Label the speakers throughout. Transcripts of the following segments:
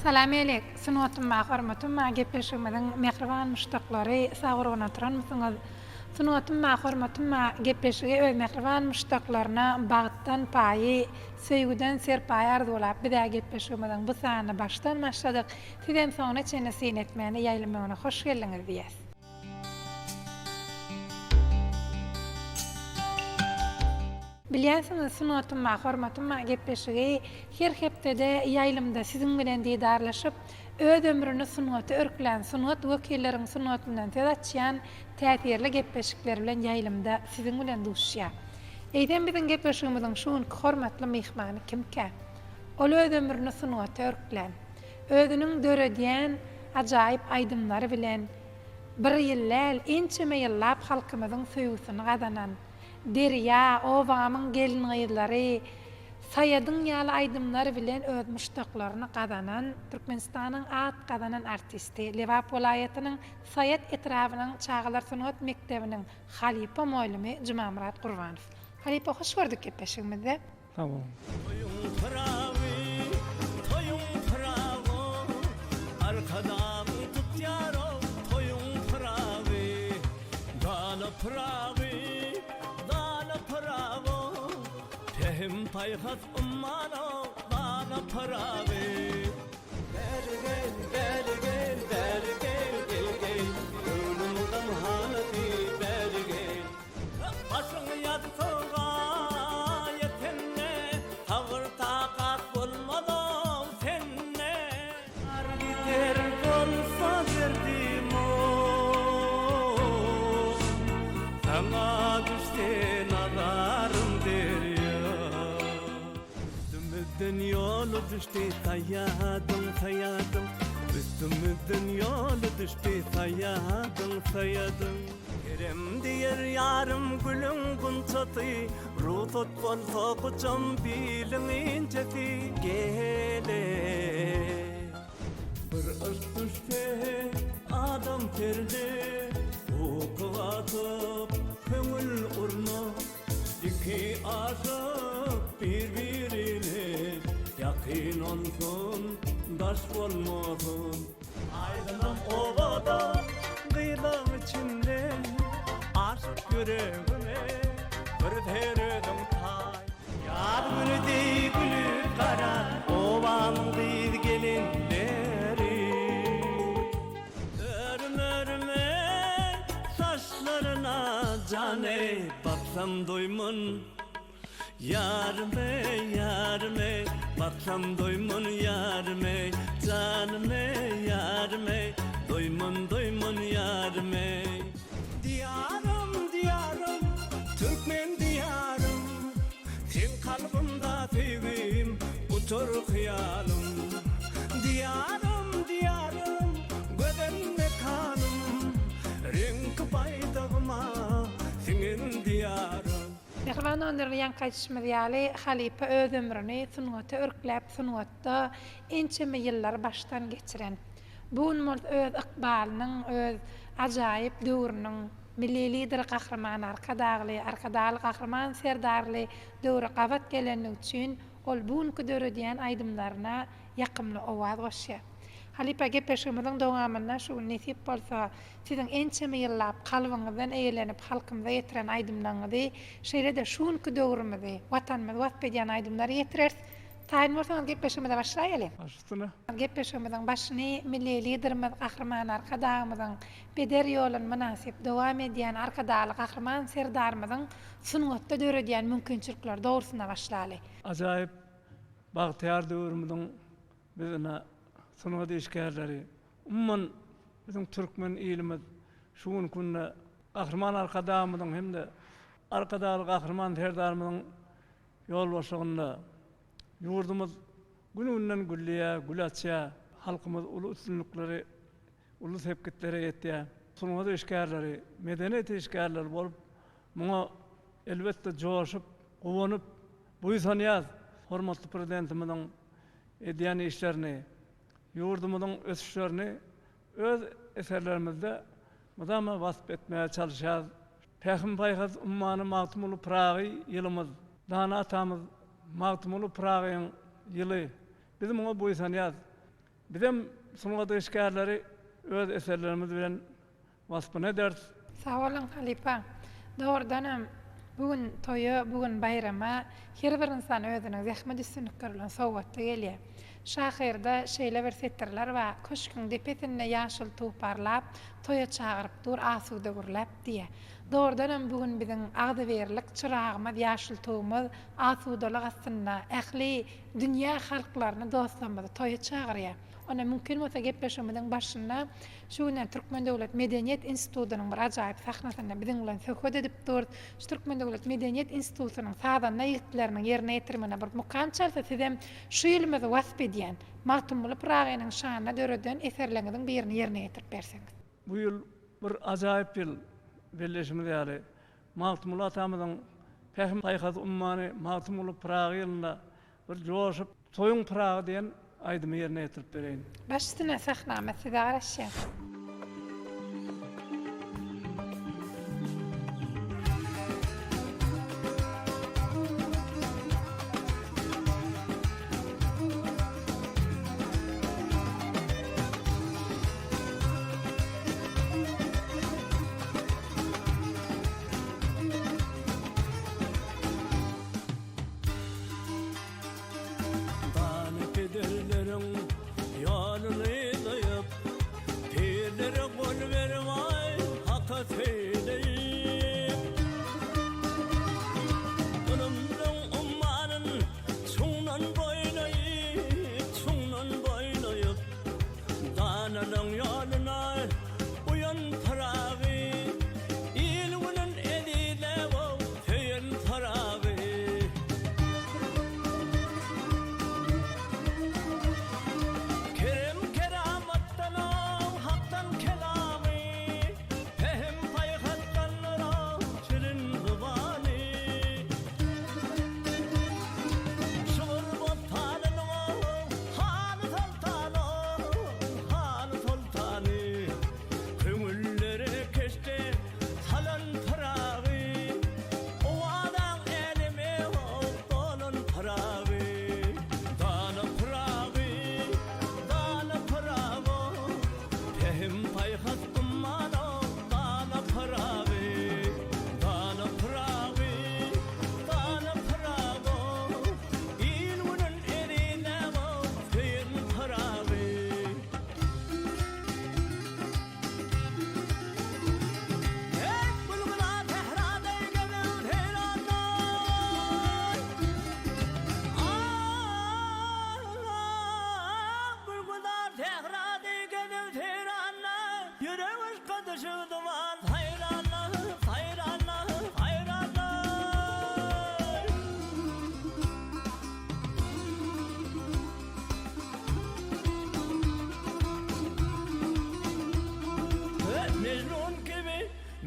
Speaker 1: Salam elek, sunatym ma hormatym ma gepleşigimiziň mehriban müştaklary sagyrgyna turan mısňyz? Sunatym ma hormatym ma gepleşigi öz mehriban müştaklaryna bagtdan paýy, söýgüden serpaýy arzulap bir daha gepleşigimiziň bu sany başdan başladyk. Sizem soňra çene etmäni ýaýlamagyna hoş geldiňiz diýäs. Bilýärsiňiz, sunatym ma hormatym ma gepleşigi her hepdede ýaýlymda siziň bilen diýdarlaşyp, öz ömrüni sunaty örklen, sunat wekilleriň sunatyndan söz açýan täsirli gepleşikler bilen ýaýlymda siziň bilen duşýar. Eýdem biziň gepleşigimiziň şuňky hormatly mehmany kimkä? Ol öz ömrüni sunaty örklen, özüniň döredýän ajaýyp aýdymlary bilen bir ýyllar, ençeme ýyllap halkymyzyň söýgüsini gazanan derya, owamyň gelin gyýlary, saýadyň ýaly aýdymlary bilen öz müştaklaryny gazanan Türkmenistanyň at gazanan artisti, Lewap welaýatynyň Saýat etrawynyň Çağlar Sunat Mekdebiniň Halipa moýlumy Jumamurat Gurbanow. Halipa, hoş gördük gepleşigimizde.
Speaker 2: Tamam.
Speaker 3: Payhat ummano bana paravi dergen ölümden halati dergen başın yatsoga yetenne tavır takat bulmadı senne arbiter bolsa verdim o sana düşte nazarım der. Yolu düştü sayadım üstümüzden yolu düştü sayadım Kerem diyer yarım gülün gunçatı Rutot bolsa kuçam bilin incesi gele Bir aşk düştü adam terli Okuvatıp köngül urma İki aşık birbirine yakin olsun, daş olmasın. Aydınım ovada, kıyılam içinde aşık yüreğime bir teredim tay. Yar günü dey gülü kara, ovam kıyı gelinleri. Örme saçlarına cane baksam doymun. Yarme, baksam doymun yarme, canme yarme, doymun yarme. Diyarım, Türkmen diyarım, sen kalbimda sevgim, uçur hıyalım. Diyarım, göden mekanım, renk baydağıma, senin diyarım.
Speaker 1: Mehriban öndürleyen kaçışmaz ýaly Halipa öz ömrüni sunaty örkläp sunatda ençeme ýyllar baştan geçiren. Bu öz ykbalynyň, öz ajaýyp döwrüniň milli lider gahrman arkadaly gahrman serdarly döwre gabat geleni üçin ol buňky döredýän aýdymlaryna ýakymly owaz goşýar. Halipa gepleşigimiziň dowamynda şu nesip bolsa siziň ençeme ýyllap kalbyňyzdan eýlenip halkymyza ýetiren aýdymlaryňyzy şeýle-de şuňky döwrümizde watanymyz watpedýän aýdymlary ýetirers. Taýin bolsaňyz gepleşigimize başlaýaly.
Speaker 2: Başladyna.
Speaker 1: Gepleşigimiziň başyny milli liderimiz gahrman arkadagymyzyň beder ýolun münasip dowam edýän arkadaly gahrman serdarymyzyň sunatda döredýän mümkinçilikler dogrusyna başlaýaly.
Speaker 2: Ajaýyp bagtyar döwrümüziň bizine sunat işgärleri umman bizim türkmen ilimiz şuň günde gahrman arkadagymyzyň hemde arkadaly gahrman serdarymyzyň ýol başygynda yurdumuz gününden güllýär, gülaçýar, halkymyz uly üstünlikleri, uly sepketleri ýetýär. Sunat işgärleri, medeniýet işgärleri bolup, muňa elbetde joşup, gowanyp, buýsanýar hormatly prezidentimiziň edýän işlerini, yurdumuzun ösüşlerini öz eserlerimizde mudama vasp etmeye çalışacağız. Peygamber ummanı Magtumulu Prağı yılımız, dana atamız Magtumulu Prağı'nın yılı. Bizim ona buysanıyaz. Bizim sunuwada işgärleri öz eserlerimiz bilen wasfyny ederiz.
Speaker 1: Sağ olun Halipa. Doğrudanam bugün toyu, bugün bayrama her bir insan özüne zähmet üstünlük görülen sowgatda gelýär. Şahyrda şeýle bir settirler we köşküň depetinde ýaşyl tuparlap, toya çagyryp dur asuda gurlap diýe. Doğrudanam bugün biziň agdaberlik çyragymyz, ýaşyl tuğumyz, asudalyk aslynda ähli dünýä halklaryny dostlamyzy toya çagyrýar. Ona mümkin bolsa gepleşmeden başynda şuňa Türkmen Döwlet Medeniýet Institutynyň bir ajaýyp sahnasyna biziň bilen söhbet edip durdy. Şu Türkmen Döwlet Medeniýet Institutynyň sadan näýitleriniň ýerine ýetirmegine bir mukam çalsa sizem şu ýylymyzy wasp edýän Magtum bolup Ragynyň şanyna döreden eserleriňiziň birini ýerine ýetirip berseňiz.
Speaker 2: Bu ýyl bir ajaýyp ýyl birleşimiz ýaly. Magtum atamyzyň Pähim Taýhaz ummany Magtum bolup Praga ýylynda bir joşup Soyun Praga diýen aydymy ýerine ýetirip bereýin.
Speaker 1: Başyna sahnama size garaşýar.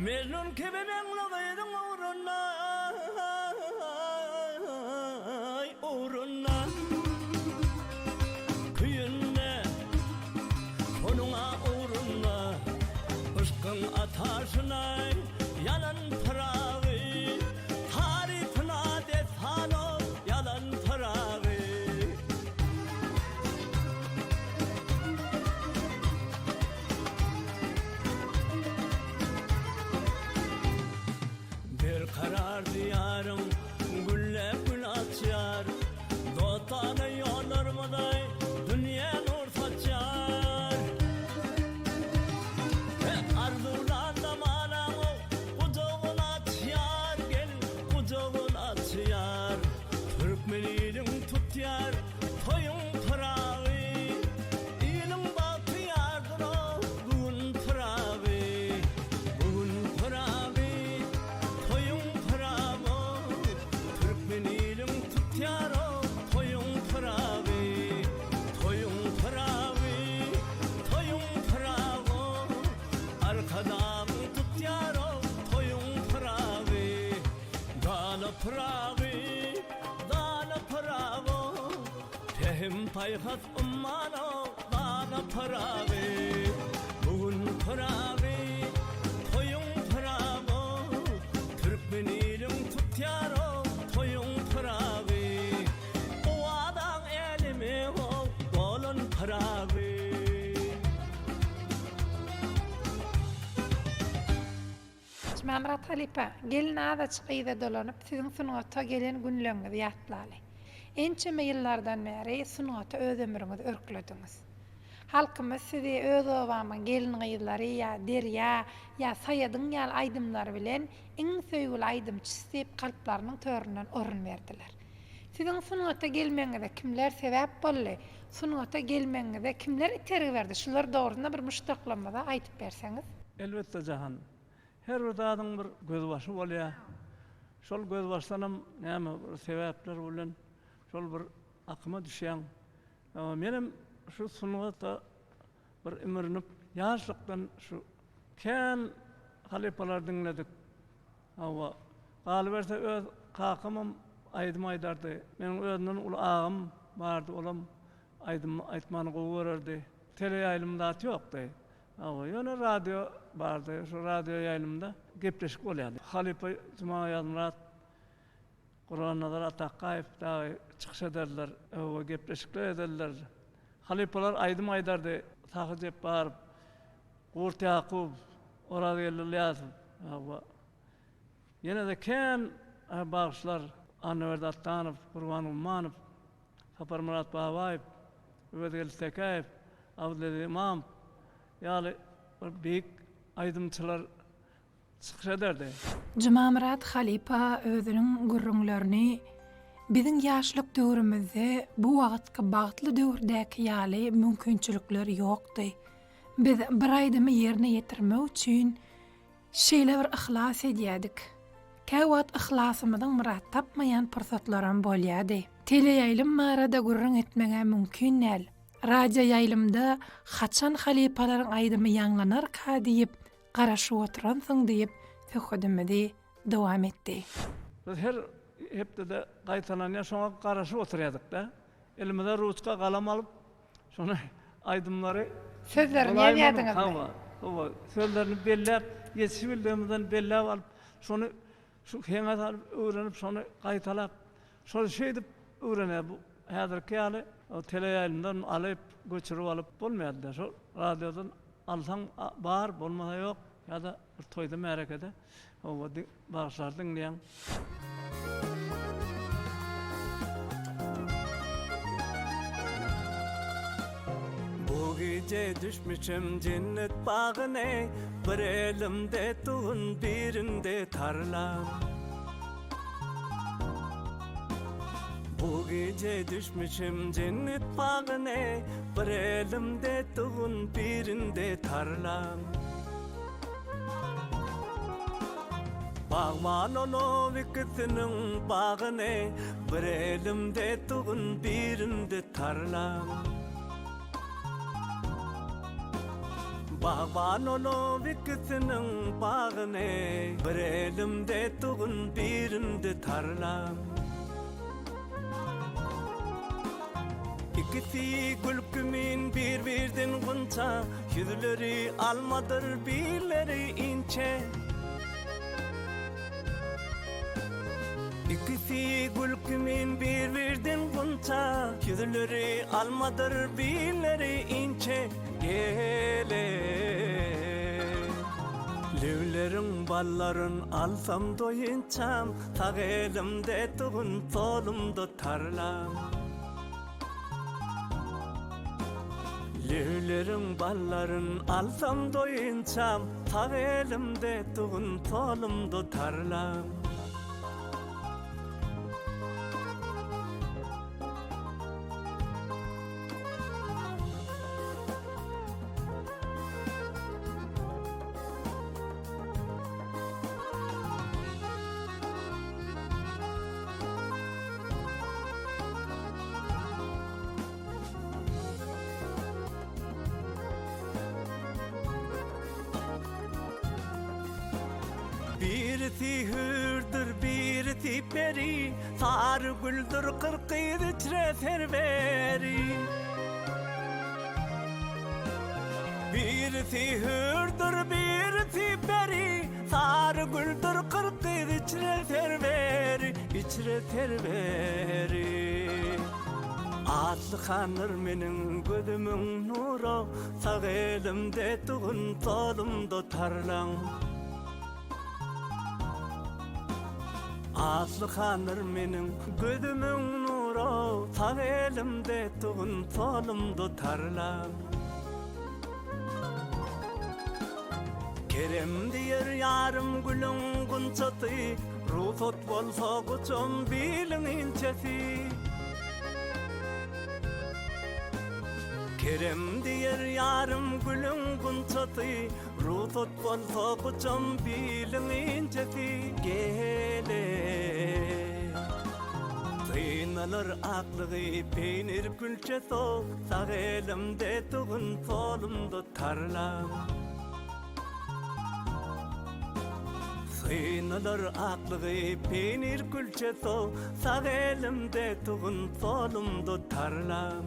Speaker 3: Mecnun gibi meňleýdiň uğruna Küýünde şonuňa uğruna Işkyň ataşyna yalan parawy Tarifina desano yalan parawy Karar diyarım gülle gül açar Dotana yollarmaday dünya nur saçar Arzularda manamı kucağına açar Gel kucağına açar Türkmeniydim tutyar toyun paravi İlim batı yardır o bugün paravi Bugün paravi Pravi, dana pravo, Pähim Taýhaz ummano, dana pravi, bugün pravi, toyun pravo, Türkmenilim tutyaro, toyun pravi, o adam elimi o, bolun pravi.
Speaker 1: Mamrat Halipa, gelin aza çıqyda dolanyp siziň sunata gelen günleriňizi ýatlaly. Ençeme ýyllardan beri sunata öz ömrüňizi örklediňiz. Halkymyz sizi öz obamyň gelin gyýlary ýa derýa ýa saýadyň ýaly aýdymlar bilen iň söýgüli aýdymçysy diýip kalplarynyň töründen orun berdiler. Siziň sunata gelmeňize kimler sebäp boldy? Sunata gelmeňize kimler itergi berdi? Şular dogrunda bir muştaklamada aýtyp berseňiz.
Speaker 2: Elbette Jahan. Her bir dadyň bir gözbaşy bolýar. Şol gözbaşdanam näme sebäpler bilen şol bir akyma düşýän. Menem şu sunata bir ümürnüp ýaşlykdan şu kän halipalar dinledik. Awa galyberse öz kakymym aýdym aýdardy. Meniň özümden ul agam bardy, olam aýdym aýtmany gowy bererdi. Tele ýaýlymda ýokdy. Awa ýöne radio bardy. Şu radio ýaýlymda gepleşik bolýardy. Halipa Juma ýazmarat Guran-Nazar Ataqaýew da çykyş ederler, o gepleşikler ederler. Halipalar aýdym aýdardy, tahyjep baryp, Gurt Ýakup, orada gelýär. Awa ýene de kän bagşlar Anwar Dattanow, Gurban Ummanow, Sapar Murat Babaýew, Öwedgel Tekaýew, Abdul İmam, ýaly bir büyük aýdymçylar çykyş ederdi.
Speaker 1: Jumamrat Halipa özüniň gurrunlaryny biziň ýaşlyk döwrümizde bu wagtga bagtly döwrdäki ýaly mümkinçilikler ýokdy. Biz bir aýdymy ýerine ýetirmek üçin şeýle bir ihlas edýärdik. Käwat ihlasymyzyň murat tapmaýan pursatlaram bolýardy. Tele ýaýlym marada gurrun etmege mümkin näl. Radio ýaýlymda haçan halipalaryň aýdymy ýanglanar ka diýip garaşyp oturansyn diýip söhbetimizi dowam etdi.
Speaker 2: Biz her hepde de gaýtanan şoňa garaşyp oturýardyk da. Elimizde ruçka galam alyp şonu aýdymlary
Speaker 1: Sözlerini ýaýadýňyz.
Speaker 2: Hawa sözlerini belläp, ýetişip bildigimizden belläp alyp şonu şu heňe salyp öwrenip şonu gaýtalap şol şeýdip öwrenýär bu häzirki ýaly o tele ýaýlymdan alyp göçürip alyp bolmaýardy. Şol radiodan alsaň bar, bolmasa ýok ýa-da bir toýda märekede o bagşlar dinleýän.
Speaker 3: Bu gece düşmüşüm cennet bağına, bir elimde tuğun birinde tarlam. Bu gece düşmüşüm cennet bağına, bir elimde tuğun birinde tarlam. Bağman onu vikitinin bağına, bir elimde tuğun birinde tarlam. Bağban onu vikitinin bağına, bir elimde tuğun birinde tarlam. İkisi gülkümün birbirden gunça, yüzleri almadır birleri inçe. İkisi gülkümün birbirden gunça, yüzleri almadır birleri inçe. Gele Levlerin balların alsam doyunçam, tag elimde tuğun solumda tarlam. Levlerin balların alsam doyunçam, tag elimde tuğun solumda tarlam. Birisi hürdür, birisi peri, sarı güldür, kırkıydı çire serveri. Birisi hürdür, birisi peri, sarı güldür, kırkıydı çire serveri, içire serveri. Atlı kanır menin gözümün nuru, sağ elimde tuğun solumda tarlan. Aslı kanır menin gözümün nuru, sağ elimde tuğun solumda tarlam. Kerem diyer yarım gülün günçatı, ruhsat bolsa guçum bilin inçesi. Kerem diyer yarım gülün günçatı, ruhsat bolsa guçum bilin inçesi. Gele Tıynalar aklığı peynir külçesi, sağ elimde tuğun solumda tarlam. Tıynalar aklığı peynir külçesi, sağ elimde tuğun solumda tarlam.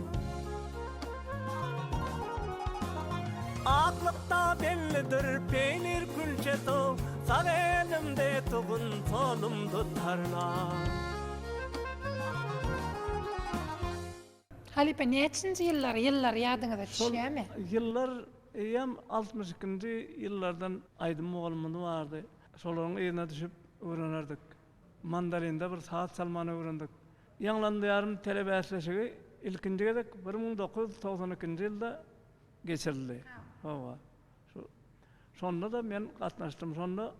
Speaker 3: Aklıkta bellidir peynir külçesi, sağ elimde tuğun solumda tarlam.
Speaker 1: Halipe neçinci yıllar ýadyňyza düşýärmi?
Speaker 2: Yıllar hem 62-nji ýyllardan aýdym oğlumyň bardy. Şolaryň ýerine düşüp öwrenirdik. Mandarinda bir saat salmany öwrendik. Ýaňlandy ýarym telebäsleşigi ilkinji gezek 1992-nji ýylda geçirildi. Hawa. Şonda da men gatnaşdym. Şonda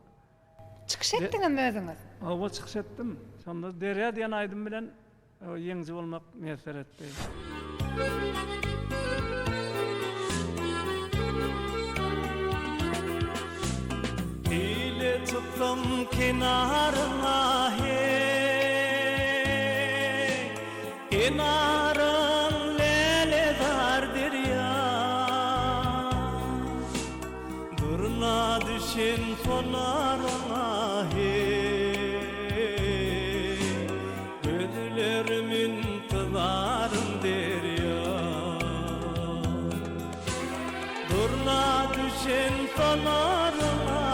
Speaker 1: Çykyş etdiňizmi özüňiz?
Speaker 2: hawa çykyş etdim. Şonda derýa diýen aýdym bilen ýeňji bolmak meser etdi.
Speaker 3: Dile tuttum kenarına hey, kenarın leledar derya. Durna düşen sonarına hey, gözlerimin kızarın derya. Durna düşen sonarına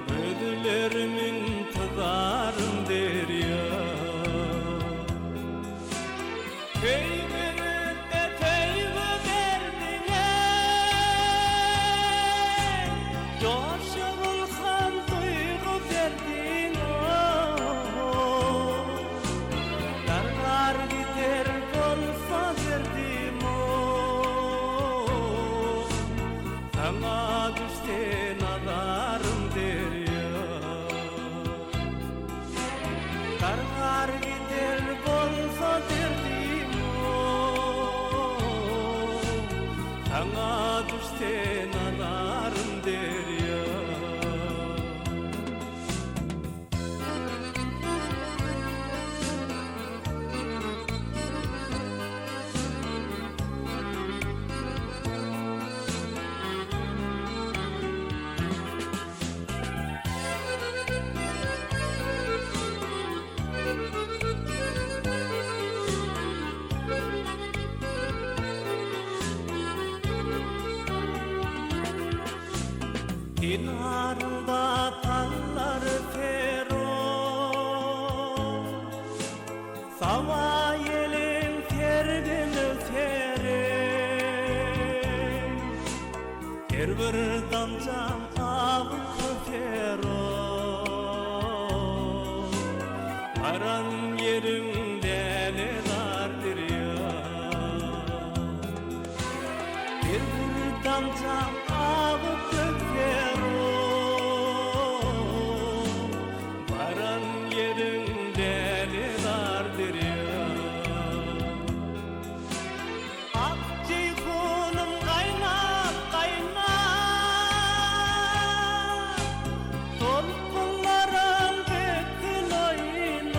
Speaker 3: gözlerimin kızarın derya. Peynirde teyve derdine, coşuğun kan duygu derdine. Darlar gider bolsa derdim o, sana düşte nazarım derya. Darlar gider bolsa derdim o, sana düşte nazarım derya. Kenarında tallar fero, sava yelin terdini tere. Her bir damcam avı fero, aran yerim dene dardır ya. Her bir damcam avı fero, aran yerim dene dardır ya. Ak ceyhunum kaynap kaynap, dolkunlarım bettin oynap.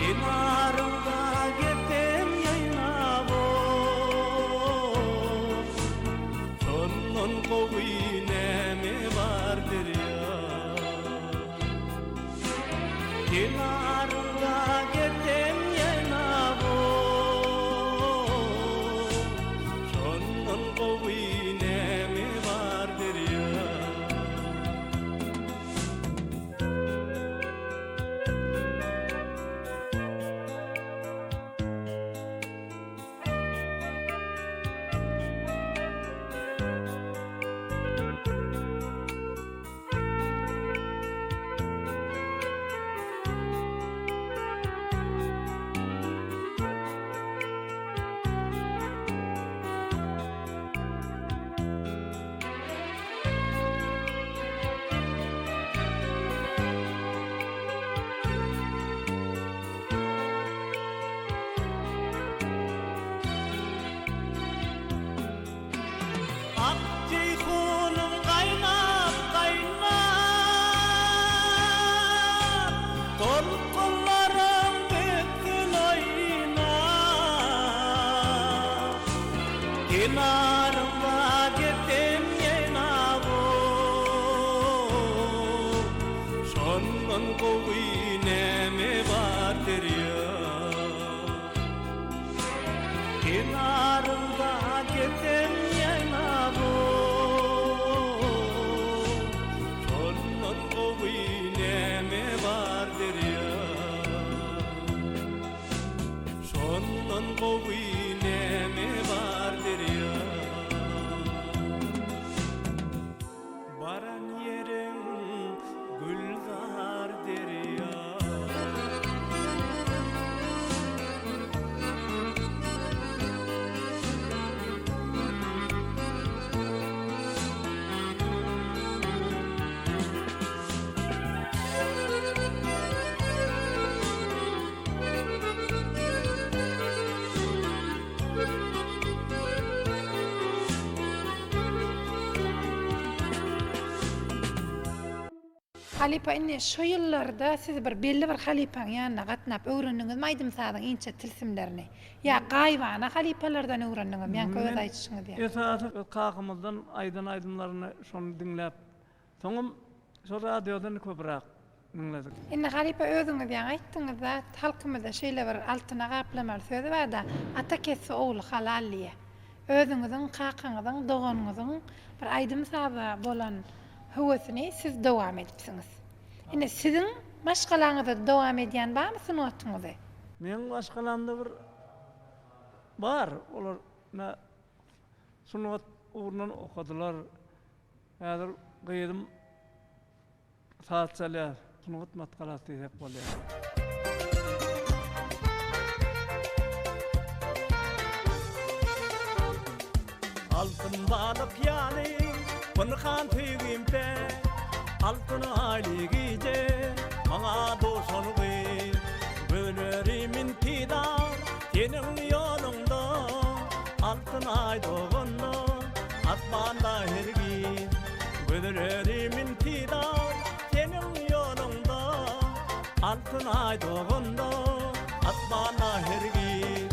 Speaker 3: Kenarımda getem yaynap o, sonun kowy näme bardyr ya. Kenarımda getem yaynap o, sonun kowy näme bardyr ya. Kenarında gittim yenabo Şondan kovi neme vardır ya Kenarında gittim yenabo Şondan kovi neme vardır ya Şondan kovi neme vardır ya Baran yerin gülzardır ya
Speaker 1: Halipa inne şu yıllarda siz bir belli bir halipaň ýanyna gatnap öwrendiňiz maýdym sadyň inçe tilsimlerini. Ya gaýbana halipalardan öwrendiňiz, ýa-ni öz aýtýyşyňyz ýa.
Speaker 2: Esasy kakymyzdan aýdan-aýdynlaryny şonu dinläp, soňam şu radiodan köprak dinledik.
Speaker 1: Inne halipa özüňiz ýa aýtdyňyz da halkymyzda şeýle bir altyna gaplamaly sözi bar da ata kessi oğlu halalliye. Özüňiziň, kakaňyzyň, doganyňyzyň bir aýdym sady bolan höwesini siz dowam edipsiňiz. Ine siziň başgalaňyzda dowam edýän barmy sunatyňyzy?
Speaker 2: Men başgalamda bir bar, olar sunat urnan okadylar. Häzir gyýdym saatçalar, sunat matkalasy diýip bolýar.
Speaker 3: Altın balık yani Pınıkan tüyümde Altın ali giyce Bana doşan gıyır Bölerimin pidar Senin yolunda Altın ay doğunda Asmanda her gün Bölerimin pidar Senin yolunda Altın ay doğunda Asmanda her gün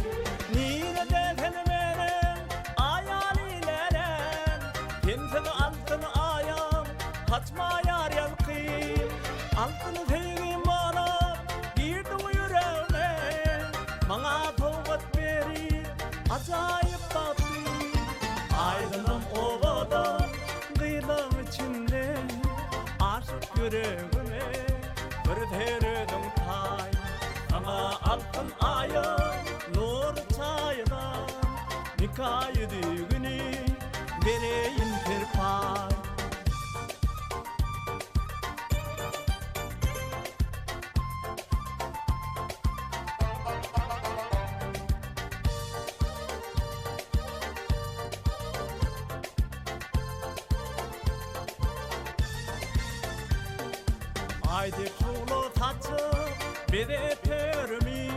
Speaker 3: Nire desen benim Ayalilerim Kimsin altın ayam Kaçma yar yalqim Altın sevgim bana Girdi yüreğime Bana toğut verir Acayip tatlı Aydınım ovada Kıyılam içinde Aşık yüreğime Bir teredim tay Sana altın ayam Nur çaydan Nikayı düğünü Vereyim bir pay Haydi kulu tatı bede törmi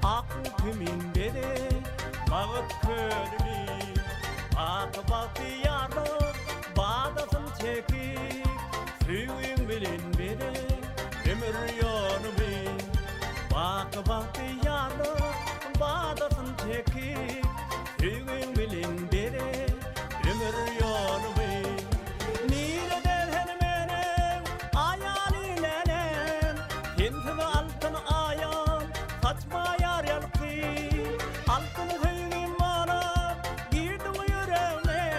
Speaker 3: Akıl kimin bede Bağıt körmi Akı baktı yarlık Bağdasın çekip Süyün bilin bede Ömür yonumu Akı baktı yarlık Bağdasın çekip Süyün bilin bede Ömür yonumu Nire derhen menem Ayalilenem Hintimi altın ayam Kaçma yar yalqim Altın sevgim bana Girdi yüreğime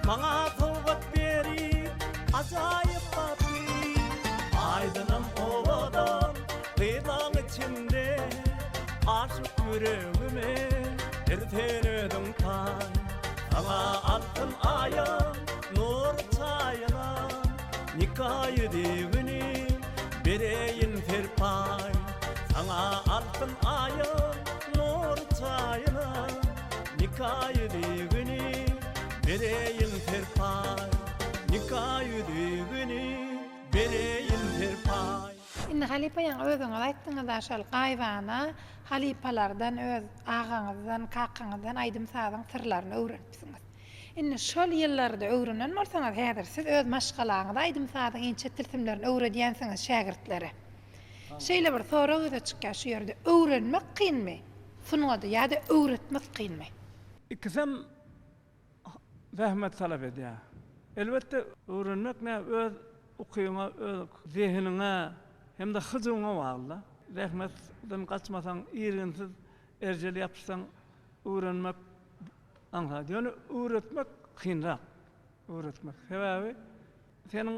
Speaker 3: Bana toğut verir Acayip tatlı Aydınım ovadan Kıyılan içinde Aşık yüreğime Erteledim tay Sana altın ayam Nur çayına Nikayı düğünü Vereyim bir pay Sana altın ayam Nur çayına Nikayı düğünü Vereyim bir pay Nikayı düğünü Vereyim bir pay
Speaker 1: Inne halipa ýa özüňiz aýtdyňyz aşal gaýbana halipalardan öz agaňyzdan, kakaňyzdan aýdym sadyň sirlerini öwrenipsiňiz. Inne şol ýyllarda öwrenen bolsaňyz häzir siz öz maşgalaňyzda aýdym sadyň inçe tilsimlerini öwredýänsiňiz şagirdlere. Şeýle bir sora öýde çykýar şu ýerde öwrenmek kynmy? Sunada ýa-da öwretmek kynmy?
Speaker 2: İkisem zähmet talap edýär. Elbetde öwrenmek ne öz ukyňa, öz zehnine hem de hyzyňa bagly. Zähmetden gaçmasaň, ýerginsiz erjel ýapsaň öwrenmek aňa. Ýöne öwretmek kynrak. Öwretmek. Sebäbi seniň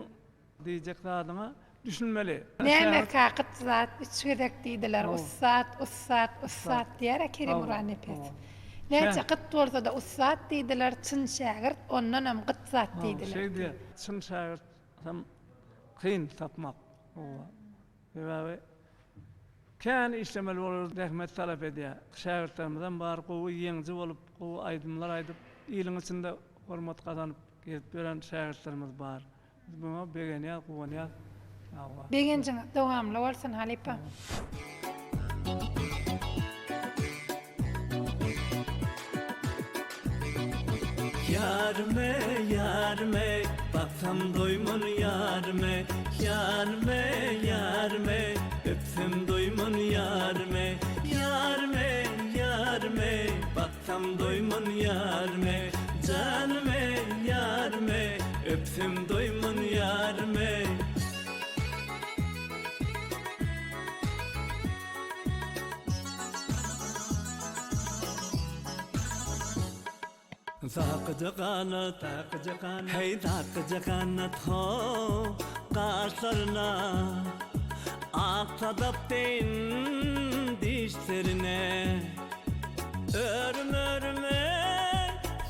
Speaker 2: diýjek zadyňa düşünmeli.
Speaker 1: Näme kaqyt zat içgerek diýdiler. Ussat diýer Kerim Uran epet. Näçe qyt bolsa da ussat diýdiler, çyn şagirt ondan hem qyt zat diýdiler.
Speaker 2: Şeýdi, çyn şagirt hem kyn tapmak. Sebäbi kän işlemeli bolar, zähmet talap edýär. Şagirtlerimizden bar gowy ýeňji bolup, gowy aýdymlar aýdyp, ýylyň içinde hormat kazanyp gelip beren şagirtlerimiz bar. Buna begenýär, gowanýar.
Speaker 1: Begenjiň dowamly bolsun Halipa.
Speaker 3: Yarme, yarme, baksam doymun yarme, yarme, yarme, öpsem doymun yarme, yarme, yarme, baksam doymun yarme, canme, yarme, öpsem doymun yarme. Zakıcı kanat, hey zakıcı kanat ho kaşlarına, aksadap deyin dişlerine, örme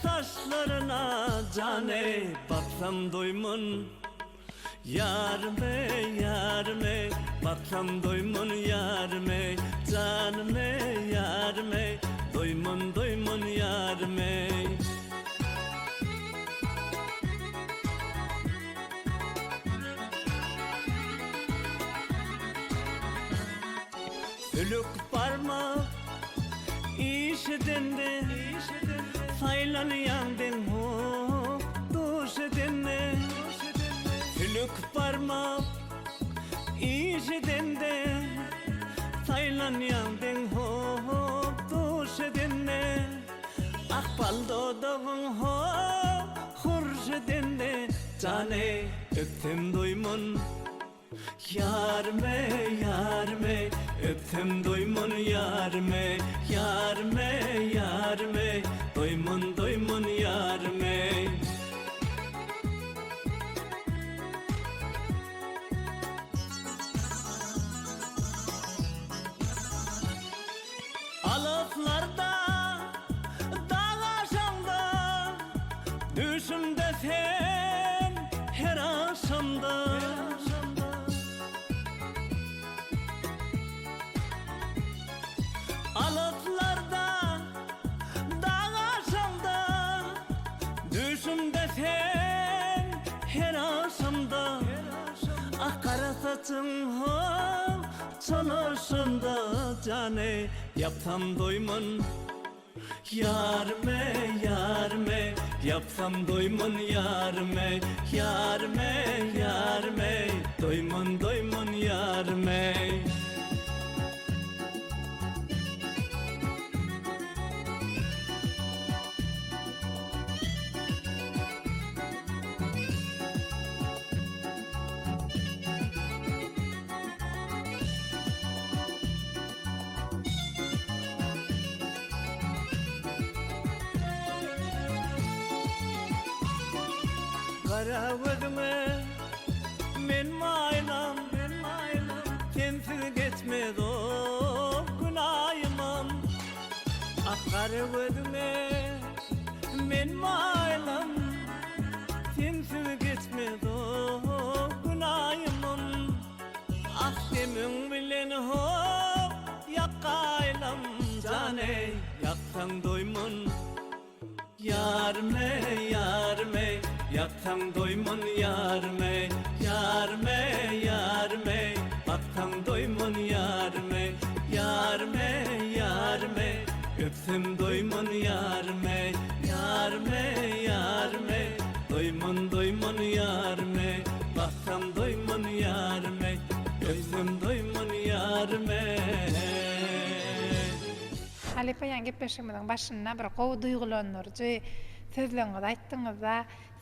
Speaker 3: saçlarına, cane baksam doymun yarme, yarme, baksam doymun yarme, canme, yarme, doymun yarme. Sülük parmak işedinde, saylan yandın ho duş edinde. Sülük parmak işedinde, saylan yandın ho duş edinde. Akbal dodağın ho hurş edinde, cane öptüm doymun yarme, yarme, öpsem doymun yarme, yarme, yarme, doymun yarme. Alıflarda, dağ aşamda, düşümde sen her akşamda. Alıflarda, dağ aşamda, düşümde sen her akşamda. Ah kara saçın ho çalışında, cane yapsam doymun yarme, yarme, yapsam doymun yarme, yarme, yarme, doymun yarme. Kara gözüme men maylam, sensiz geçmez o günahımam. Ah kara gözüme men maylam, sensiz geçmez o günahımam. Ah demin bilen ho yakaylam, cane yaksan doymun yarme, yarme, yaksam doymun yarme, yarme, yarme, baksam doymun yarme, yarme, yarme, öpsem doymun yarme, yarme, yarme, doymun yarme, baksam doymun yarme, öpsem doymun yarme.
Speaker 1: Halipa ýa-ni gepleşigimiziň başynda bir gowy duýgulanyrjy, sözleňizi aýtdyňyzda,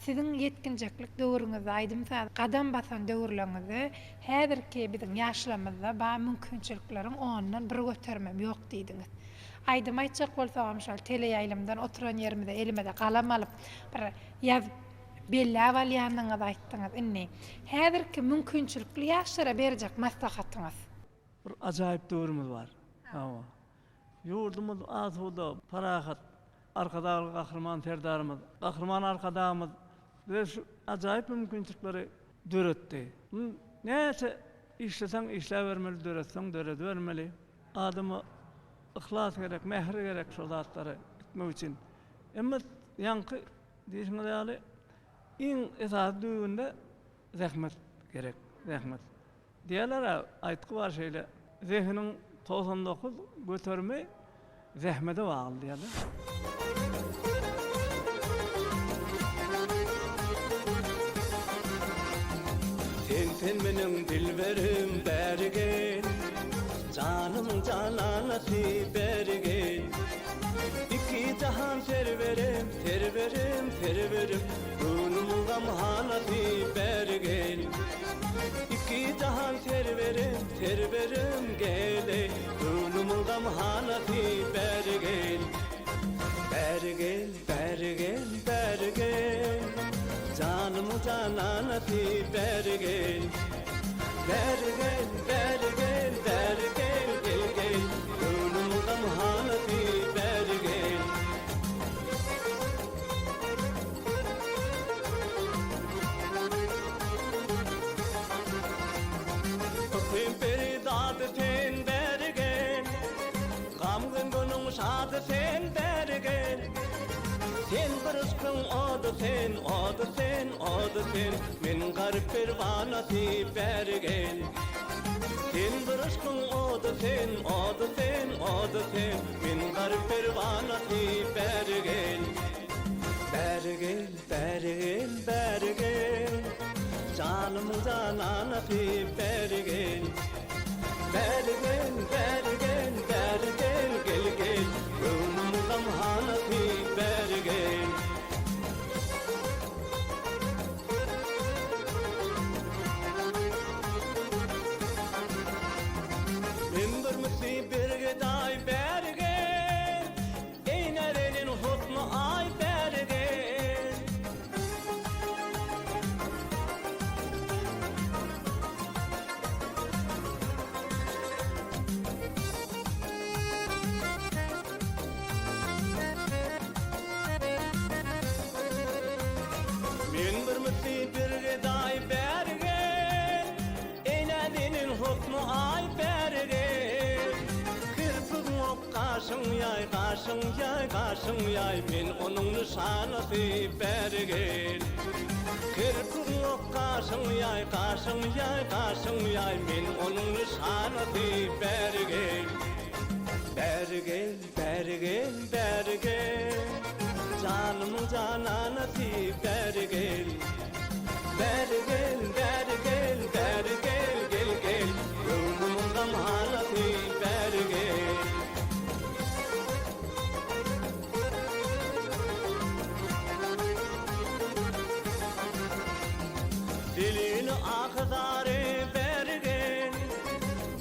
Speaker 1: siziň yetkinjeklik döwrüňizde aýdymsa, gadam basan döwürleňizi häzirki biziň ýaşlamyzda ba mümkinçilikleriň ondan bir götermem ýok diýdiňiz. Aýdym aýtjak bolsam şol teleýaýlymdan oturan ýerimde elimde galam alyp bir ýazyp belli awalýanyňyzy aýtdyňyz. Inni häzirki mümkinçilikli ýaşlara berjek maslahatyňyz.
Speaker 2: Bir ajaýyp döwrümüz bar. Hawa. Ýurdumyz azuda, parahat, arkadagy gahrman terdarymyz, gahrman arkadamyz we şu ajaýyp mümkinçilikleri döretdi. Näçe işleseň işläbermeli, döretseň döretbermeli. Adamy ihlas gerek, mehr gerek şu zatlary etmek üçin. Emma ýanky diýişiňiz ýaly iň esas düýünde zähmet gerek, zähmet. Diýerler aýtgy bar şeýle, zehniň 99 göterme zähmete bagly diýerler.
Speaker 3: Sen meniň dilberim bergen, canım cananati bergen. İki jahan serverim, serverim, serverim, gönlüm gamhanati bergen. İki jahan serverim, serverim gele, gönlüm gamhanati bergen. Bergen, bergen, bergen, canım cananati bergen. Bergen, bergen, bergen, gel gel, gönlüm gamhanati bergen. Öpüm peri dadı sen bergen, gamgın gönlüm şadı sen bergen. Sen barışkın odu sen, odu sen, odu sen, men garip pervanati bergen. Sen barışkın odu sen, odu sen, odu sen, men garip pervanati bergen. Bergen, bergen, bergen, canım cananati bergen. Bergen, bergen, bergen, gel gel, gönlüm gamhanati bergen. Men bir müsi birge day bergen, eýnerenin hukmy ay bergen. Men bir müsi birge day bergen, eýnerenin hukmy ay bergen. Kirpig ok gaşyň ýay, gaşyň ýay, gaşyň ýay, men onuň nişanaty bergen. Kirpig ok gaşyň ýay, gaşyň ýay, gaşyň ýay, men onuň nişanaty bergen. Bergen, bergen, bergen, canım cananati bergen. Bergen, bergen, bergen, gel gel, gönlüm gamhanati bergen. Dilini akdary bergen,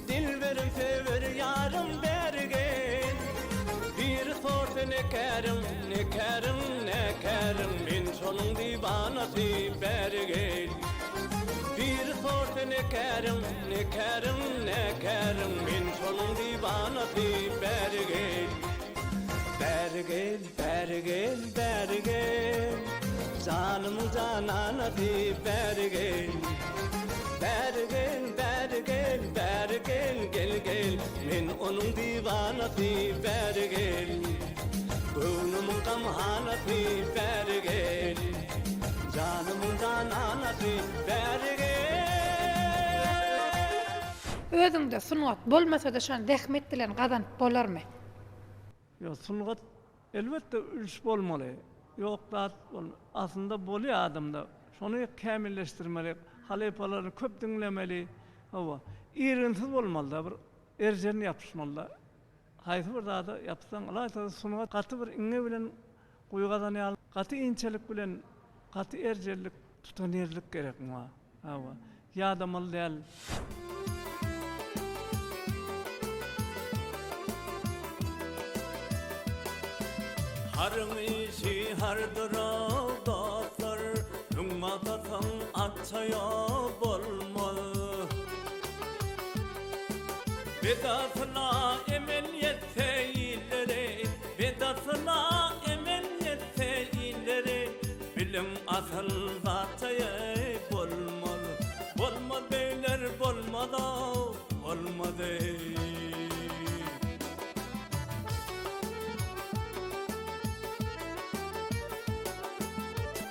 Speaker 3: dilberim sever yarım bergen. Bir sort nekerim, nekerim, nekerim, men şonuň diwanasy bergen. Bir sort nekerim, nekerim, nekerim, men şonuň diwanasy bergen. Bergen, bergen, bergen, canım cananati bergen. Bergen, bergen, bergen, gel gel, men onuň diwanasy bergen. Gönlüm gamhanati bergen, canım cananati bergen.
Speaker 1: Özüňde sungat bolmasa-da şan zähmet bilen gazanyp bolarmy?
Speaker 2: Yo, sungat elbette üç bolmaly. Ýok da aslında bolýar adamda. Şonu kämilleşdirmeli, halepalaryny köp dinlemeli. Hawa. Irinsiz bolmaly da bir erjerini ýapyşmaly da. Haýsy bir zada ýapsaň, alaysa sungat gaty bir iňe bilen guýgazany alyp Gaty inçelik bilen gaty erjellik, tutanerlik gerek ma. Hawa. Ýadamal däl.
Speaker 3: Harın işi hardıra dostlar, Nummatasan atçaya bolmalı. Vedasına emel yetse ileri, vedasına emel yetse ileri, bilim asıl zatçaya bolmalı. Bolma beyler bolmadı, olmadı.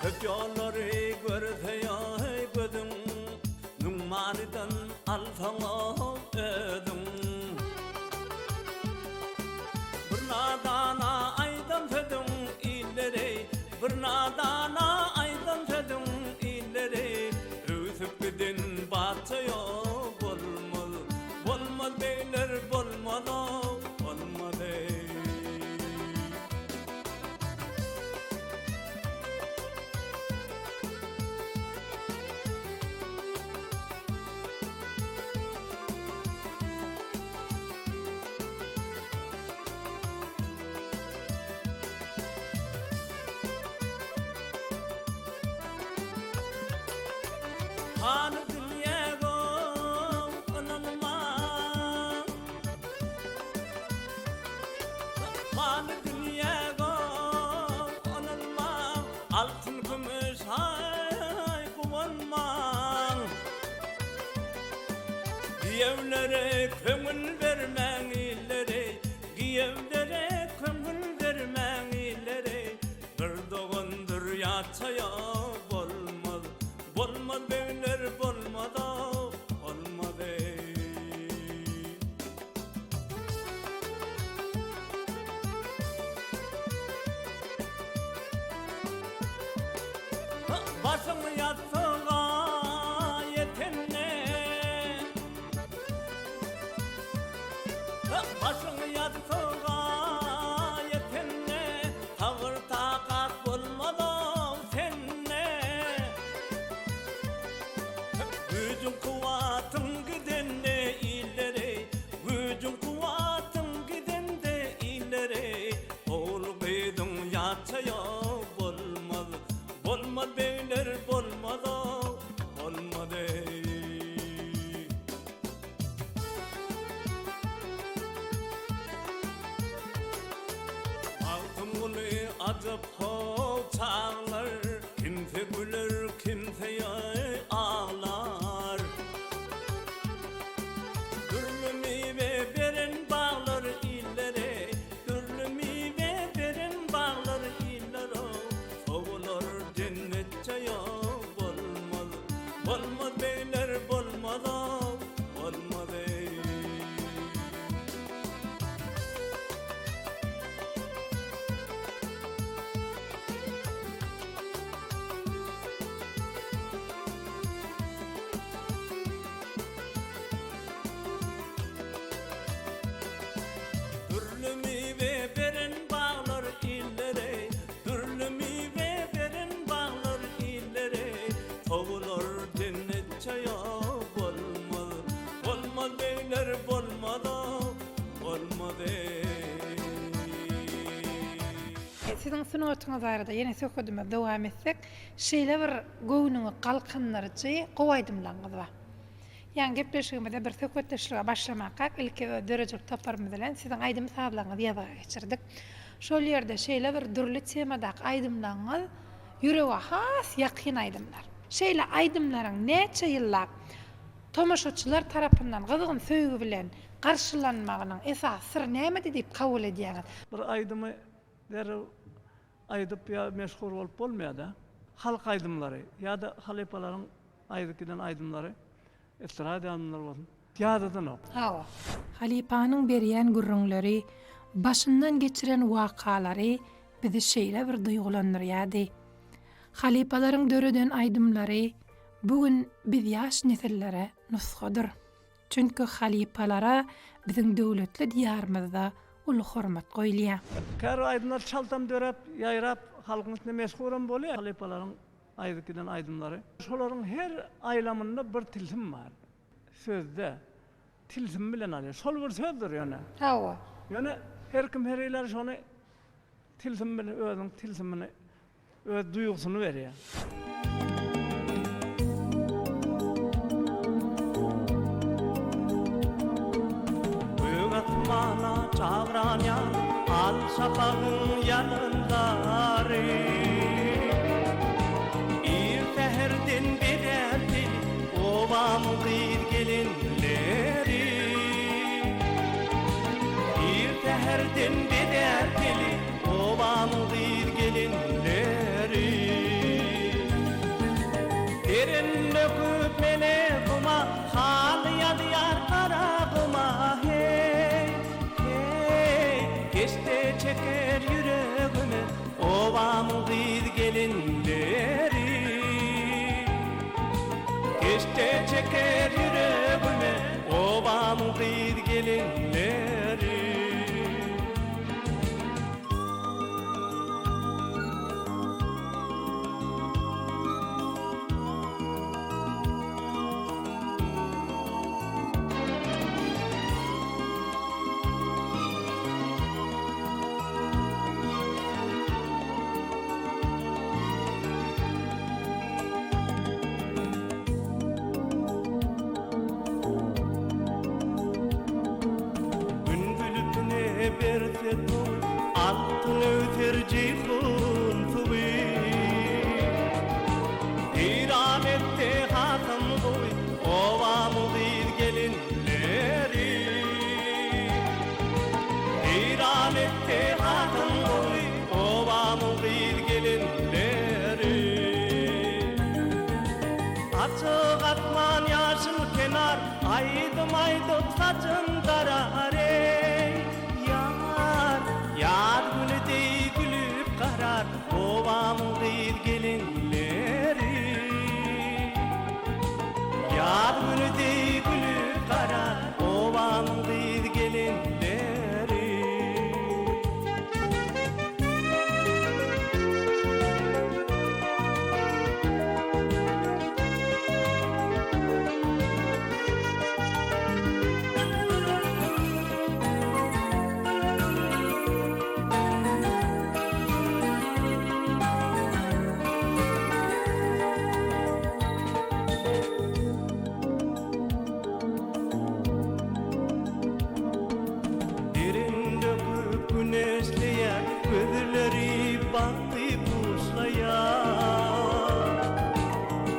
Speaker 3: Köpyolları görse gözüm, Nummanidan alsana ödüm. Bir nadana aydan södüm ileri, bir nadana aydan södüm ileri. Ösüp gidin batıyor bolmalı, bolmadı beyler bolmadı, olmadı. Hanı dünyaya onanma, hanı dünyaya onanma, altın gümüş hay kumanma. Giyevlere köngül vermen ileri, giyevlere köngül vermen ileri. Bir doğundur yataya bolmalı, bolmadı beyler bolmadı, olmadı. Başımı yastığa yetenle, başımı yastığa yetenle, tağır takat bolmadı senle. Gücün kuvvatın gidende ileri, gücün kuvvatın gidende ileri. Oğul beydin yataya bolmalı, bolmadı beyler bolmadı, olmadı. Altın bunu acıp hov çağlar, kimse güler kimse ağlar. Türlü meyve veren bağlar ileri, türlü meyve veren bağlar ileri. Soğular cennetçaya bolmalı, bolmadı beyler bolmadı, olmadı. Türlü meyve veren bağlar ileri, türlü meyve veren bağlar ileri. Soğular cennetçaya bolmalı, olmadı beyler bolmadı, olmadı.
Speaker 1: Sizin sunuwatыңyz arada ýene söhbetime dowam etsek, şeýle bir göwnüňi galkynlarjy gowaýdymlaňyz bar. Yani gepleşigimizde bir söhbetleşige başlamakak ilki derejeli taparymyz bilen sizin aýdym sablaňyzy ýazyga geçirdik. Şol ýerde şeýle bir dürli temadak aýdymlaňyz ýürege has ýakyn aýdymlar. Şeýle aýdymlaryň neçe ýyllap tomaşaçylar tarapyndan gyzgyn söýgü bilen garşylanmagynyň esas syry näme diýip kabul edýäňiz?
Speaker 2: Bir aýdymy derrew aýdyp ýa meşhur bolup bolmaýar da. Halk aýdymlary ýa-da halipalaryň aýdykdan aýdymlary estrada aýdymlar bolsun. Ýadydan ok.
Speaker 1: Hawa. Halipanyň berýän gürrüňleri, başyndan geçiren wakalary bizi şeýle bir duýgulandyrýardy. Halipalaryň döreden aýdymlary bugün biz ýaş nesillere nusgadyr. Çünki halipalara biziň döwletli diýarymyzda uly hormat goýulýar.
Speaker 2: Kär aýdymlar çaltam dörep, ýaýrap halkyň içinde meşhuram bolýar. Halypalaryň aýdykdan aýdymlary. Şolaryň her aýlamynda bir tilsim bar. Sözde tilsim bilen alýar. Şol bir sözdür ýöne.
Speaker 1: Hawa.
Speaker 2: Ýöne her kim her ýylar şonu tilsim bilen özüň tilsimini, öz duýgusyny berýär.
Speaker 3: Bana çağıranyan al şapağın yanındari İrteherdin bilerdi ovam gıyr gelinleri İrteherdin bilerdi ovam gıyr gelinleri Derin döküp mene kuma hal yadiyar karaguma Geçte çeker yüreğime ovam gıyr gelinleri Geçte çeker yüreğime ovam gıyr gelinleri Altın öter cihun tuvi İran etti hatım boy ovam gıyr gelinleri İran etti hatım boy ovam gıyr gelinleri Açık atman yaşıl kenar aydım aydıp saçın darare Yar günü dey gülüp karar ovam gıyr gelinleri Yar günü dey gülüp karar ovam gıyr gelinleri Gözleri baktı buzlayan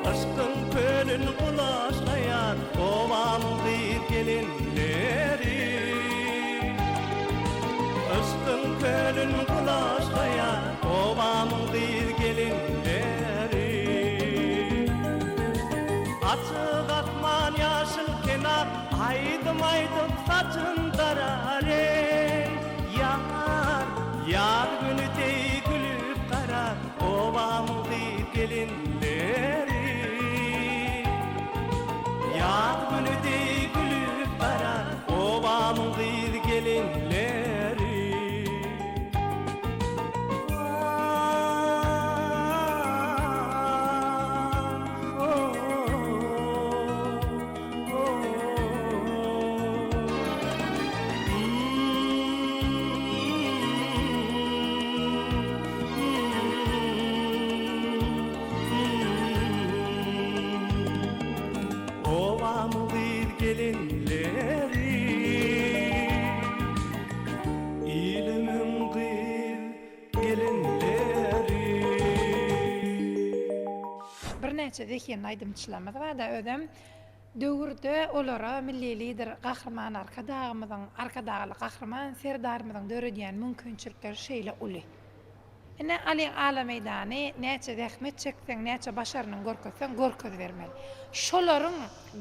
Speaker 3: Aşkın könül ulaşlayan ovam gıyr gelinleri Aşkın könül ulaşlayan ovam gıyr gelinleri Açık atman yaşıl kenar aydım aydım saçın darare Yar günü dey gülüp karar ovam gıyr gelinleri Yar günü dey gülüp karar ovam gıyr gelinleri gelinleri İlmin gıyr gelinleri
Speaker 1: Bir neçe dekin aydymçylarymyz bar da ödem döwürde olara milli lider gahrman arkadagyly gahrman serdarymyzyň döredýän mümkinçilikleri şeýle uly. Ene Ali ala meydany näçe zähmet çekseň, näçe başaryny görkezseň görkez bermeli. Şolaryň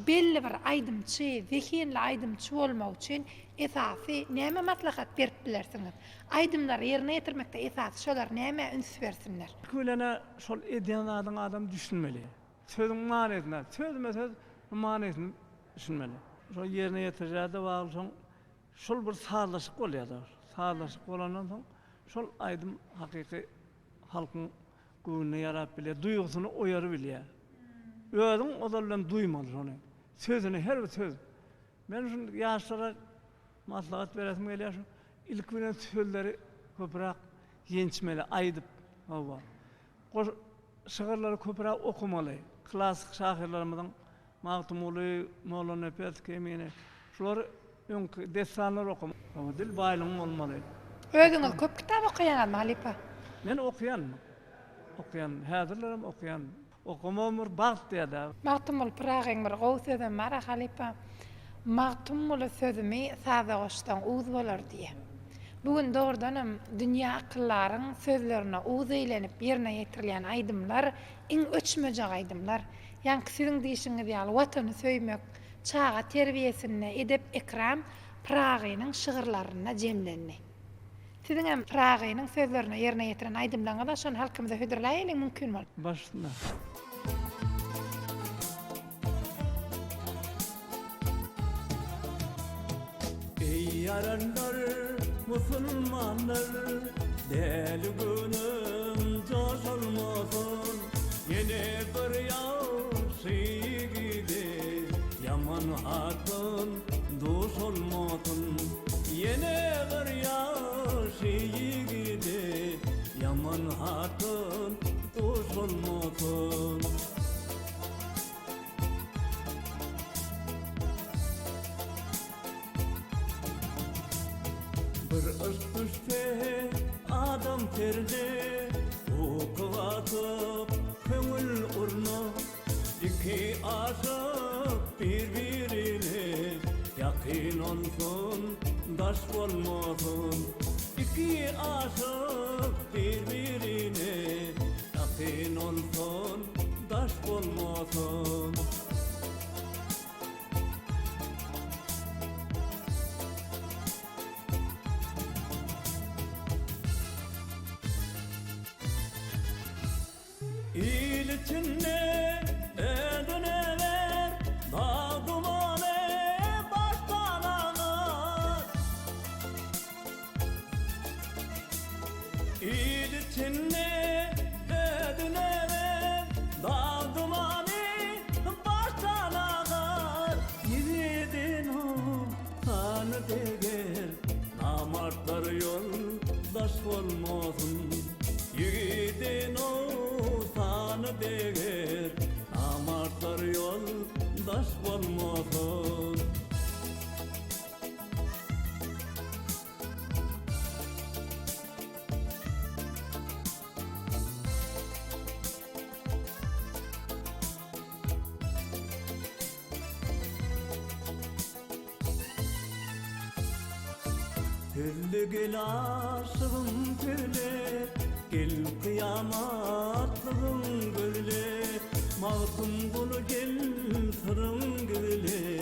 Speaker 1: belli bir aýdymçy, zehinli aýdymçy bolmak üçin esasy näme maslahat berip bilersiňiz? Aýdymlary ýerine ýetirmekde esasy şolar näme üns bersinler?
Speaker 2: Külene şol edýän adam düşünmeli. Sözüň manysyna, söz manysyny düşünmeli. Şol ýerine ýetirjäde baglyşyň şol bir sağlaşyk bolýar. Sağlaşyk bolandan soň şol aýdym hakyky halkın güvünü yarap bile, duygusunu uyarı bile. Özün odalarından duymalı onu. Sözünü, her bir söz. Ben şu yaşlara maslahat veresim geliyor şu. İlk günden sözleri köpürak yençmeli, aydıp. Hava. O şiirleri köpürak okumalı. Klasik şairlerimizden Mahtumulu, Mevlana Pes Kemini. Şuları destanlar okumalı. Dil baylığım olmalı.
Speaker 1: Özüňiz köp kitap okuyanmy Halipa?
Speaker 2: Men okuyan, häzirlerim okuyan. Okumamur bagt diýdi.
Speaker 1: Magtymul Pragyň bir gowy sözüm bar Halipa. Magtymul sözümi saza goşdan uz bolar diýe. Bugün doğrudanam dünýä akyllaryň sözlerine uz eýlenip ýerine ýetirilýän aýdymlar iň öçmejek aýdymlar. Ýani siziň diýişiňiz ýaly watany söýmek, çağa terbiýesine edep ekram Pragynyň şygyrlaryna jemlenni. Siziň hem Pragynyň sözlerine ýerine ýetiren aýdymlaryňyza da şol halkymyza hödürläýäliň mümkin bol.
Speaker 2: Başında.
Speaker 3: Ey yaranlar, musulmanlar, deli günüm coş olmasın. Yine bir yaşı gidi, yaman hatun dost olmasın. Yine bir yaşı gidi, yaman hatun dost olmasın. Bir üst-üste adam terdi, okuvatıp köngül urnu. İki aşık birbirine yakın olsun, daş olmasın. İki aşık birbirine yakın olsun, daş olmasın. İlçinle ödüne ver, dağ dumanı baştan ağır. İlçinle ödüne ver, dağ dumanı baştan ağır. Yiğidin o tanı deger, namartlar yoldaş olmasın. Yiğidin o tanı deger, namartlar yoldaş olmasın. Türlü gel aşığım türlü, gel kıyamatlığım böyle. Mağtum bunu gel sırrım güle,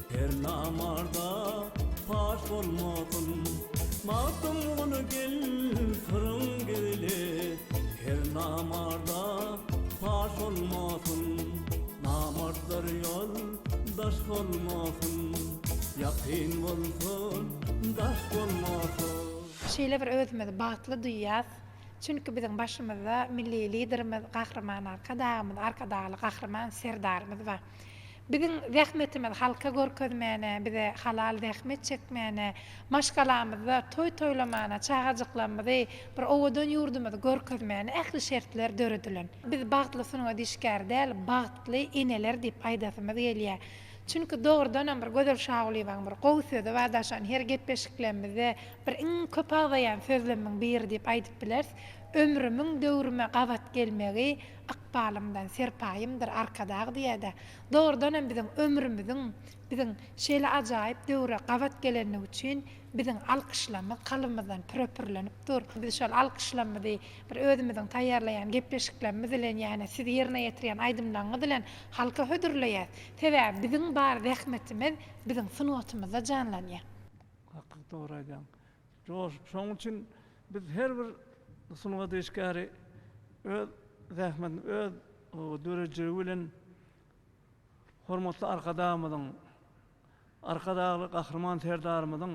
Speaker 3: her namarda paş olmasın. Mağtum bunu gel sırrım güle, her namarda paş olmasın. Namartlar yoldaş olmasın, yakın olsun, daş olmasın.
Speaker 1: Şeýle bir özümizi bagtly duýýas. Çünki bizim başymyzda milli liderimiz, gahrman arkadaşly gahrman serdarymyz bar. Bizim zähmetimiz halka görkezmäne, bize halal zähmet çekmäne, maşgalamyzda toýlamana, çagajyklamyzy bir owadan ýurdumyzy görkezmäne ähli şertler döredilen. Biz bagtly sunuga dişgär däl, bagtly eneler diýip aýdasymyz gelýär. Çünki doğrudan bir gözel şagly var, bir gowy sözi var daşan her gepleşiklerimizde bir iň köp ağlayan sözlerimin biri diýip aýdyp bilers. Ömrümün döwrüme gawat gelmegi akbalymdan serpayymdyr arkadagy diýdi. Doğrudan hem bizim ömrümizin, bizim şeýle ajaýyp döwre gawat geleni üçin bizim alkyşlamy kalymyzdan pürpürlenip dur. Biz şol alkyşlamy bir özümizin taýýarlaýan gepleşiklerimiz bilen, ýani siz ýerine ýetirýän aýdymlaryňyz bilen halka hödürleýär. Sebäbi bizim bar zähmetimiz bizim sunatymyzda janlanýar.
Speaker 2: Hakyky dogry aýdýan. Şoň üçin biz her bir sunuga diýişkäri öz zähmet, öz dörejegi bilen hormatly arkadaşymyzyň, arkadaşly gahrman serdarymyzyň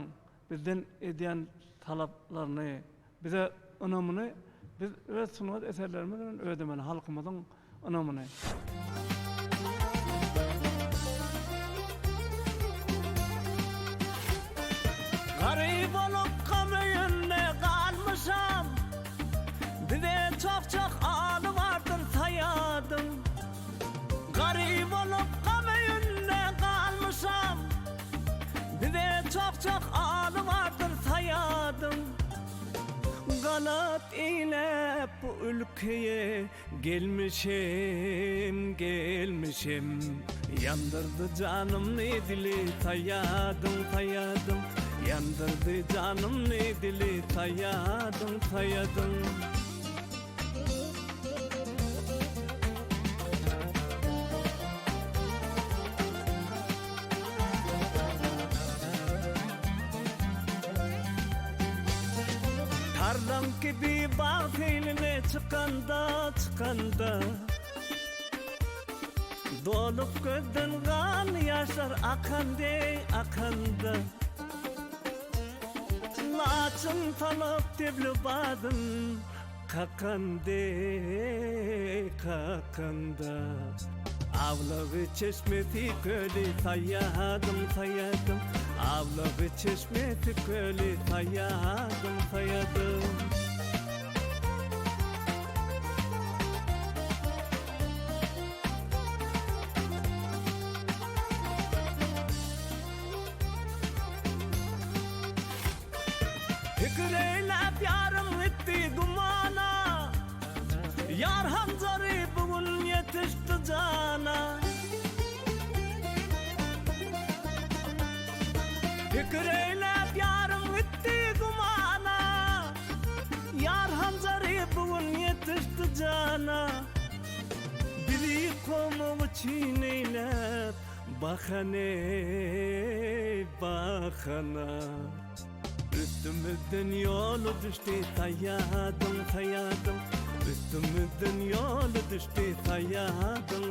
Speaker 2: bizden edýän talaplaryny, bize önümini Biz öz sunuat eserlerimizden ödemeli halkımızın önümüne.
Speaker 3: Garip olup kamöyünde kalmışam, bir de çok anı vardır sayadım. Garip olup kamöyünde kalmışam, bir de çok anı vardır sayadım. Kanat ile bu ülkeye gelmişim. Yandırdı canım ne dili tayadım. Yandırdı canım ne dili tayadım. Tarlam gibi bağ eline çıkanda dolup gözden kan yaşlar akanda laçın talıp debli badın kakanda avlağı çeşmeti köli tayadım avlağı çeşmeti köli tayadım Fikreylep yarım etti dumana, yar Hanzarı bugün yetişti cana. Fikreylep yarım etti dumana, yar Hanzarı bugün yetişti cana. Biri konumu çiğneylep bakana. Üstümüzden yolu düştü tayadım. Üstümüzden yolu düştü tayadım.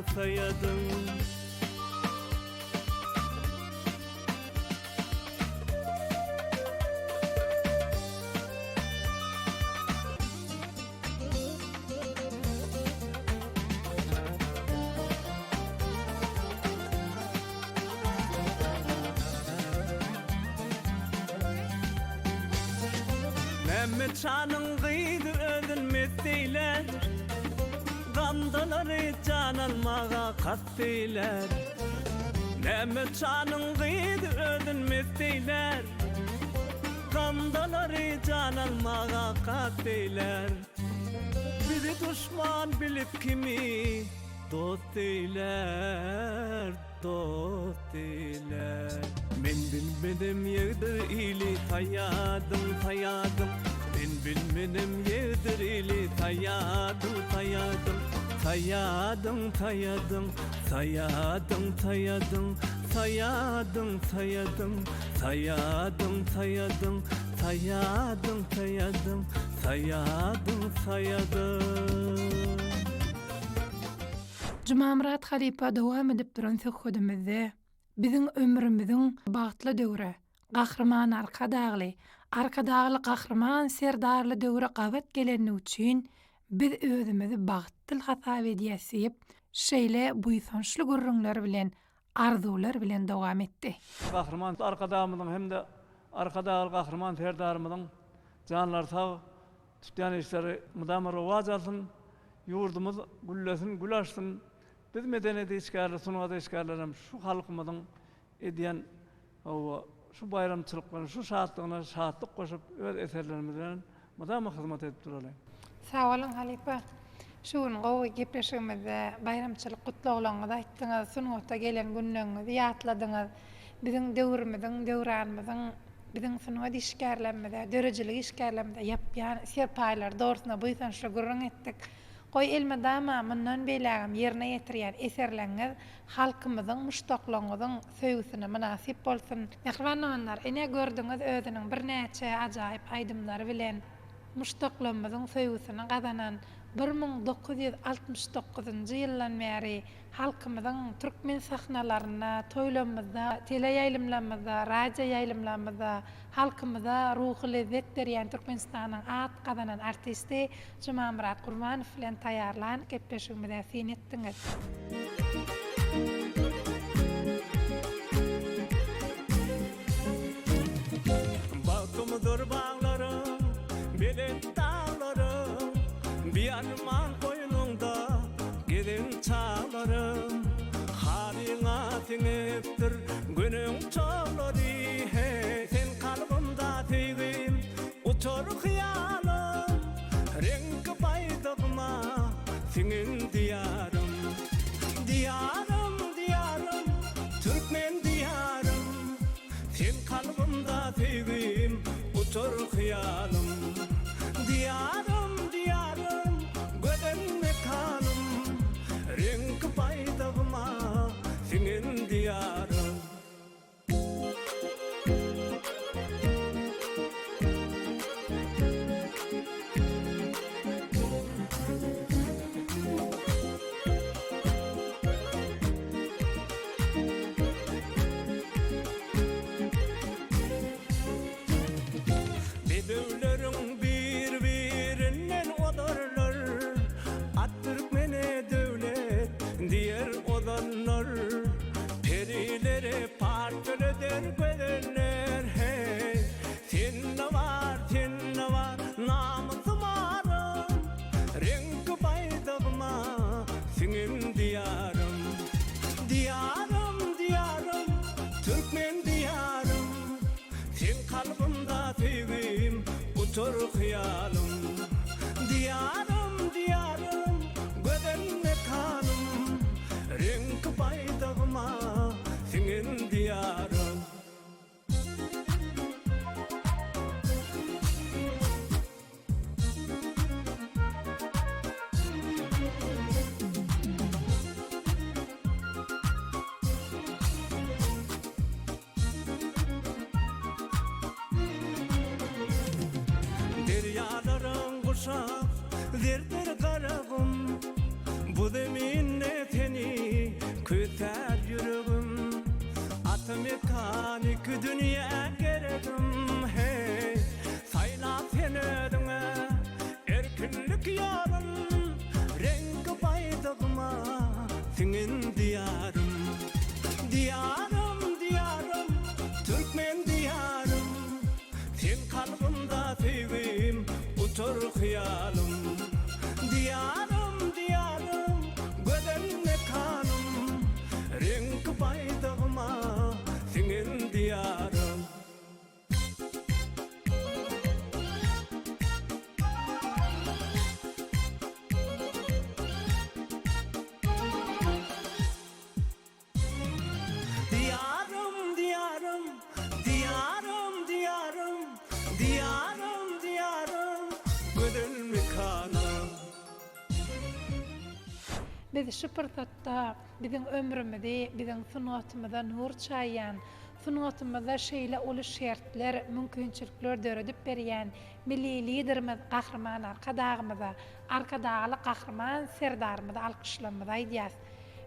Speaker 3: Mehmet Şah'ın kıydı ödülmez deyler, gamdaları can almağa kat deyler. Mehmet Şah'ın kıydı ödülmez deyler, gamdaları can almağa kat deyler. Bizi düşman bilip kimi dost deyler. Men bilmedim yerdir ili tayadım. Ben bilmedim yerdir ili tayadım.
Speaker 1: Jumaamrat Halipa dowam edip duran söhbetimizi biziň ömrümiziň bagtly döwre, gahrman arkadagly gahrman serdarly döwre gabat geleni üçin biz özümizi bagtly hasap edýäsip, şeýle buýsançly gurrunlar bilen, arzular bilen dowam etdi.
Speaker 2: Gahrman arkadağımızın hem de arkadağlı gahrman serdarımızın canlar sağ tutyan işleri mudamı rivaz alsın, yurdumuz güllesin, gül açsın. Biz medeniyeti işgärli, sunuwada işgärlerim şu halkymyzyň edýän şu bayramçylyklaryna, şu şatlygyna şatlyk goşup öz eserlerimiz bilen mudama hyzmat edip duralım.
Speaker 1: Sağ olun Halipa. Şuň gowy gepleşigimizde bayramçylyk gutlaglaryňyzy aýtdyňyz, sunuwda gelen günlerinizi ýatladyňyz. Biziň döwrümiziň, döwranymyzyň, biziň sunuwda işgärlenmede, dörejilik işgärlenmede ýapýan serpaýlar dogrusyna buýsançly gurrun etdik. Goý elmedama mundan belägem ýerine ýetirýän eserleriňiz halkymyzyň muştaklagynyň söýgüsine münasip bolsun. Mehribanlar, ene gördüňiz özüniň bir näçe ajaýyp aýdymlary bilen muştaklamyzyň söýgüsini gazanan 1969-njy ýyldan bäri halkymyzyň türkmen sahnalaryna, toýlamyzda, tele ýaýlymlaryna, radio ýaýlymlaryna, halkymyza ruhy lezzet berýän Türkmenistanyň at gazanan artisti Juman Murat Gurbanow bilen taýýarlan gepleşigimizde sin etdiňiz.
Speaker 3: Bakımdır bağlarım, bilet dağlarım, bir armağan koynunda gidin çağlarım. Halina tiniptir günün çağları, hey sen kalbimda teğim uçur hıyalım. Renk baydağıma senin diyarım, diyarım, diyarım, Türkmen diyarım. Sen kalbimda teğim uçur hıyalım. Diyarım, diyarım, göden mekanım. Renk baydağıma senin diyarım. Bedevlerin birbirinden odarlar, at Türkmene devlet diğer odanlar. Perilere parçal eder göderler, hey sen ne var, sen ne var, namusum varım. Renk baydağıma senin diyarım, diyarım, diyarım, Türkmen diyarım. Sen kalbimda teğim uçur hıyalım. Diyarım, diyarım, göden mekanım. Renk baydağıma senin diyarım. Deryaların kuşak verdir karagım, bu deminle seni küter yüreğim. At mekanik dünya gereğim, hey sayla seni ödüne erkinlik yarın. Renk baydağıma senin diyarım, diyarım, diyarım, Türkmen diyarım. Sen kalbimda teğim uçur hıyalım. Diyarım, diyarım, göden mekanım. Renk baydağıma senin diyarım. Diyarım, diyarım, diyarım, diyarım, diyarım, diyarım, göden mekanım.
Speaker 1: Biz şu fırsatda bizim ömrümüzde, bizim sunatımıza nur çayan, sunatımıza şeýle uly şertler, mümkinçilikler döredip berýän milli liderimiz, gahrman arkadagymyza, arkadagy gahrman serdarymyza alkyşlamagy aýdýas.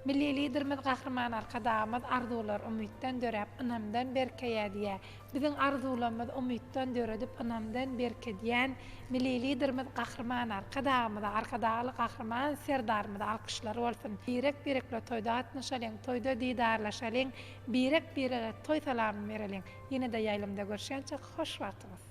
Speaker 1: Milli liderimiz, gahrman arkadagymyz arzular umytdan dörep, ynamdan berkeýär. Bizim arzularymyz umytdan döredip, ynamdan berkedýän milli liderimiz, gahrman arkadagymyza, arkadagy gahrman serdarymyza alkyşlar bolsun. Birek-birekle toýda atnaşalyň, toýda didarlaşalyň, birek-birege toý salam bereliň. Ýene-de ýaýlymda görüşýänçe hoş wagtyňyz.